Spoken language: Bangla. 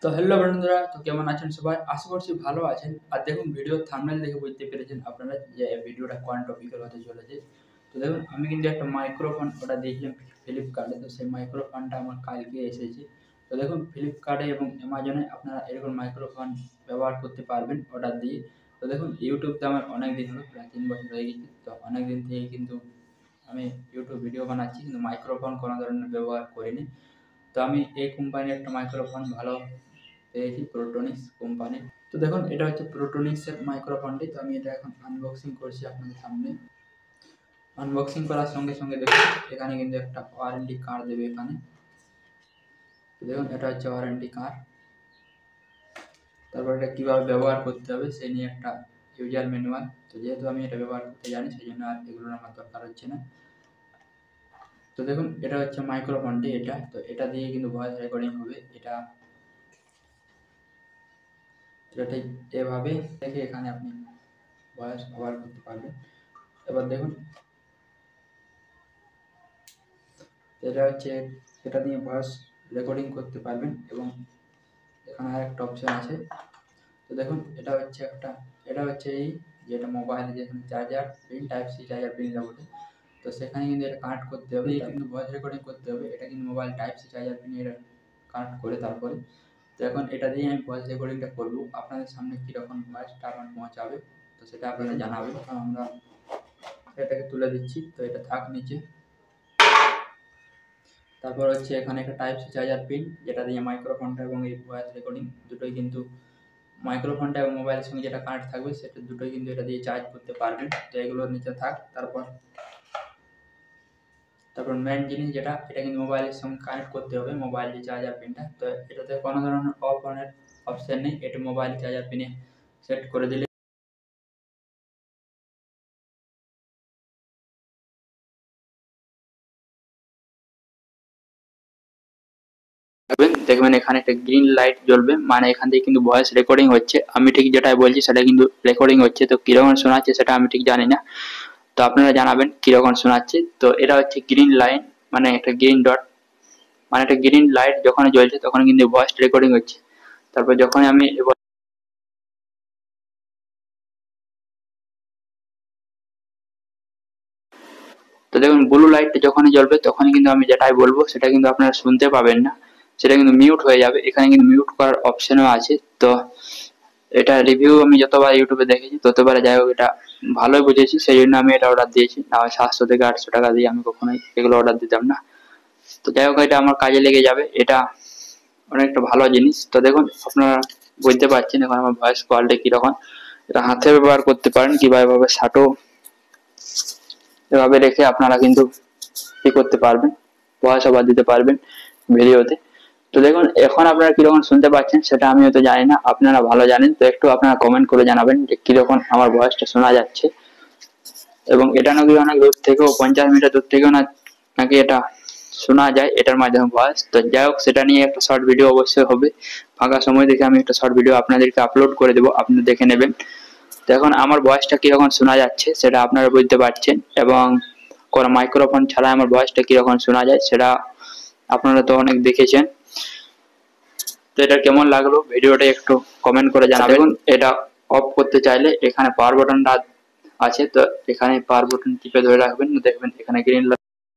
তো হ্যালো বন্ধুরা, তো কেমন আছেন সবাই? আশা করছি ভালো আছেন। আর দেখুন, ভিডিও থাম্বনেল দেখে বুঝতে পেরেছেন আপনারা যে ভিডিওটা কোন টপিকের হতে চলেছে। তো দেখুন, আমি কিন্তু একটা মাইক্রোফোন অর্ডার দিয়েছিলাম ফ্লিপকার্টে। তো সেই মাইক্রোফোনটা আমার কালকে এসেছে। তো দেখুন, ফ্লিপকার্টে এবং অ্যামাজনে আপনারা এরকম মাইক্রোফোন ব্যবহার করতে পারবেন অর্ডার দিয়ে। তো দেখুন, ইউটিউবতে আমার অনেক দিন হলো, প্রায় 3 বছর হয়ে গেছে। তো অনেক দিন থেকে কিন্তু আমি ইউটিউব ভিডিও বানাচ্ছি, কিন্তু মাইক্রোফোন কোনো ধরনের ব্যবহার করিনি। তো আমি এই কোম্পানির একটা মাইক্রোফোন ভালো পেয়েছি, প্রোটোনিক্স কোম্পানি। তো দেখুন, এটা হচ্ছে প্রোটোনিক্সের মাইক্রোফোনটি। তো আমি এটা এখন আনবক্সিং করছি আপনাদের সামনে। আনবক্সিং করার সঙ্গে সঙ্গে দেখুন, এখানে কিন্তু একটা ওয়ারেন্টি কার্ড দেবে এখানে। তো দেখুন, এটা হচ্ছে ওয়ারেন্টি কার্ড। তারপর এটা কীভাবে ব্যবহার করতে হবে সেই নিয়ে একটা ইউজার ম্যানুয়াল। তো যেহেতু আমি এটা ব্যবহার করতে জানি, সেই জন্য আর এগুলোর আমার দরকার হচ্ছে না। তো দেখুন, এটা হচ্ছে মাইক্রোফোনটি। এটা তো এটা দিয়ে কিন্তু ভয়েস রেকর্ডিং হবে। এটা ঠিক এভাবে দেখে এখানে আপনি ভয়েস ব্যবহার করতে পারবেন। এবার দেখুন, এটা হচ্ছে, এটা দিয়ে ভয়েস রেকর্ডিং করতে পারবেন। এবং এখানে আরেকটা অপশন আছে। তো দেখুন, এটা হচ্ছে এই যেটা মোবাইলে যেখানে charger pin, type C charger পিনটা বলে। তো সেখানে কিন্তু এটা কানেক্ট করতে হবে, কিন্তু ভয়েস রেকর্ডিং করতে হবে। এটা কিন্তু mobile type C charger pin এটা কানেক্ট করে তারপরে। তো এখন এটা দিয়ে আমি ভয়েস রেকর্ডিংটা করব। আপনাদের সামনে কীরকম ভয়েসটা আমার পৌঁছাবে তো সেটা আপনারা জানাবেন। আমরা এটাকে তুলে দিচ্ছি। তো এটা থাক নিচে। তারপর হচ্ছে এখানে একটা টাইপ সি চার্জার পিন, যেটা দিয়ে মাইক্রোফোনটা এবং এই ভয়েস রেকর্ডিং দুটোই কিন্তু, মাইক্রোফোনটা এবং মোবাইলের সঙ্গে যেটা কানেক্ট থাকবে সেটা দুটোই কিন্তু এটা দিয়ে চার্জ করতে পারবেন। তো এগুলোর নিচে থাক। তারপর মেন জিনিস যেটা, এটা কিন্তু মোবাইলের সঙ্গে কানেক্ট করতে হবে, মোবাইল যে চার্জার পিনটা। তো এটাতে কোনো ধরনের অফ অনের অপশান নেই, এটা মোবাইল চার্জার পিনে সেট করে দিলে দেখবেন এখানে একটা গ্রিন লাইট জ্বলবে, মানে এখান থেকে কিন্তু ভয়েস রেকর্ডিং হচ্ছে। আমি ঠিক যেটা বলছি সেটা কিন্তু রেকর্ডিং হচ্ছে। তো কিরকম শোনাচ্ছে সেটা আমি ঠিক জানি না, তো আপনারা জানাবেন কিরকম শোনাচ্ছে। তো এটা হচ্ছে গ্রিন লাইন, মানে একটা গ্রিন ডট, মানে একটা গ্রিন লাইট যখন জ্বলছে তখন কিন্তু ভয়েস রেকর্ডিং হচ্ছে। তারপর যখন আমি তো দেখুন, ব্লু লাইটটা যখনই জ্বলবে তখনই কিন্তু আমি যেটাই বলবো সেটা কিন্তু আপনারা শুনতে পাবেন না, সেটা কিন্তু মিউট হয়ে যাবে। এখানে কিন্তু মিউট করার অপশনও আছে। তো এটা রিভিউ আমি যতবার ইউটিউবে দেখেছি ততবার যাই হোক এটা ভালোই বুঝেছি, সেই জন্য আমি এটা অর্ডার দিয়েছি। না হয় 700 থেকে 800 টাকা দিয়ে আমি কখনোই এগুলো অর্ডার দিতাম না। তো যাই হোক, এটা আমার কাজে লেগে যাবে, এটা অনেকটা ভালো জিনিস। তো দেখুন, আপনারা বুঝতে পারছেন এখন আমার ভয়েস কোয়ালিটি কিরকম। এটা হাতে ব্যবহার করতে পারেন কিংবা এভাবে শাটো এভাবে রেখে আপনারা কিন্তু কি করতে পারবেন, ভয়েস ওভার দিতে পারবেন ভিডিওতে। তো দেখুন, এখন আপনারা কিরকম শুনতে পাচ্ছেন সেটা আমি হয়তো জানি না, আপনারা ভালো জানেন। তো একটু আপনারা কমেন্ট করে জানাবেন যে কিরকম আমার ভয়েসটা শোনা যাচ্ছে। এবং এটা নাকি অনেক দূর থেকেও, 50 মিটার দূর থেকেও নাকি এটা শোনা যায় এটার মাধ্যমে ভয়েস। তো যাই হোক, সেটা নিয়ে একটা শর্ট ভিডিও অবশ্যই হবে। ফাঁকা সময় দেখে আমি একটা শর্ট ভিডিও আপনাদেরকে আপলোড করে দেবো, আপনারা দেখে নেবেন। তো এখন আমার ভয়েসটা কিরকম শোনা যাচ্ছে সেটা আপনারা বুঝতে পারছেন, এবং কোনো মাইক্রোফোন ছাড়া আমার ভয়েসটা কিরকম শোনা যায় সেটা আপনারা তো অনেক দেখেছেন। তো এটা কেমন লাগলো ভিডিওটা একটু কমেন্ট করে জানাবেন। এটা অফ করতে চাইলে এখানে পাওয়ার বাটনটা আছে, তো এখানে পাওয়ার বাটন টিপে ধরে রাখবেন, দেখবেন এখানে গ্রিন